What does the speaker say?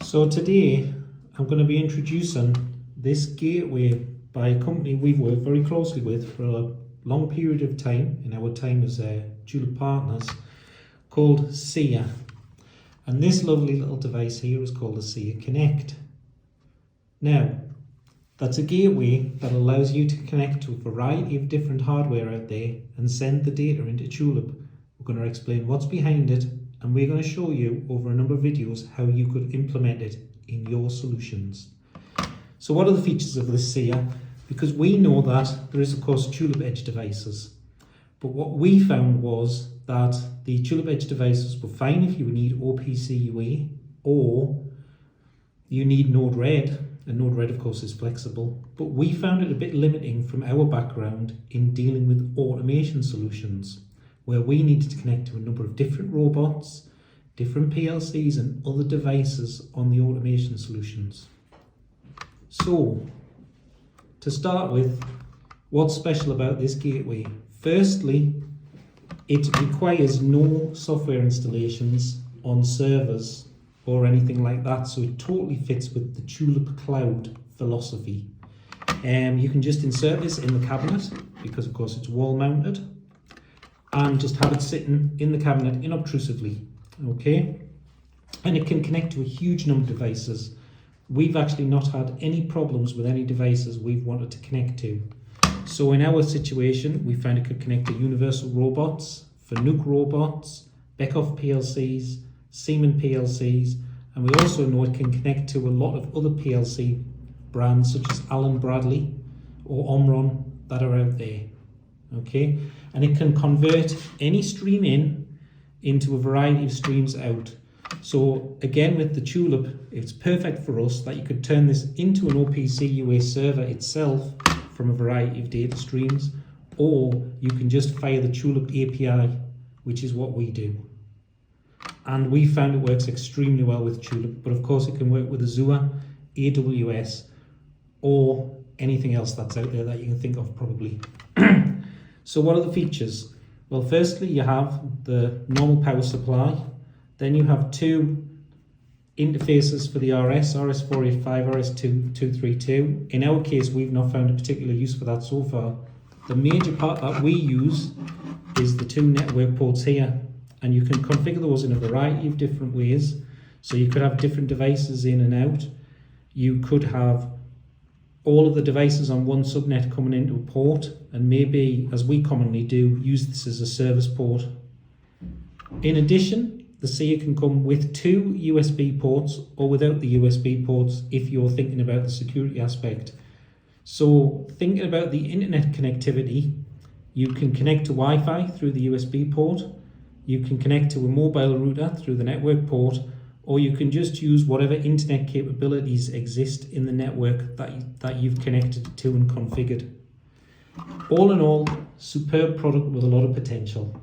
So today I'm going to be introducing this gateway by a company we've worked very closely with for a long period of time in our time as Tulip partners, called SIA. And this lovely little device here is called the SIA Connect. Now, that's a gateway that allows you to connect to a variety of different hardware out there and send the data into Tulip. We're going to explain what's behind it, and we're going to show you over a number of videos how you could implement it in your solutions. So what are the features of this SIA? Because we know that there is of course Tulip Edge devices, but what we found was that the Tulip Edge devices were fine if you need OPC UA or you need Node-RED, and Node-RED of course is flexible, but we found it a bit limiting from our background in dealing with automation solutions, where we needed to connect to a number of different robots, different PLCs and other devices on the automation solutions. So, to start with, what's special about this gateway? Firstly, it requires no software installations on servers or anything like that, so it totally fits with the Tulip Cloud philosophy. You can just insert this in the cabinet, because of course it's wall mounted, and just have it sitting in the cabinet inobtrusively, okay? And it can connect to a huge number of devices. We've actually not had any problems with any devices we've wanted to connect to. So in our situation, we found it could connect to Universal Robots, Fanuc Robots, Beckhoff PLCs, Siemens PLCs, and we also know it can connect to a lot of other PLC brands such as Allen Bradley or Omron that are out there. Okay, and it can convert any stream in into a variety of streams out. So again, with the Tulip, it's perfect for us that you could turn this into an OPC UA server itself from a variety of data streams, or you can just fire the Tulip API, which is what we do. And we found it works extremely well with Tulip, but of course it can work with Azure, AWS, or anything else that's out there that you can think of probably. So what are the features? Well, firstly, you have the normal power supply. Then you have two interfaces for the RS485, RS232. In our case, we've not found a particular use for that so far. The major part that we use is the two network ports here, and you can configure those in a variety of different ways. So you could have different devices in and out. You could have all of the devices on one subnet coming into a port, and maybe, as we commonly do, use this as a service port. In addition, the SIA can come with two USB ports or without the USB ports if you're thinking about the security aspect. So thinking about the internet connectivity, you can connect to Wi-Fi through the USB port, you can connect to a mobile router through the network port, or you can just use whatever internet capabilities exist in the network that you've connected to and configured. All in all, superb product with a lot of potential.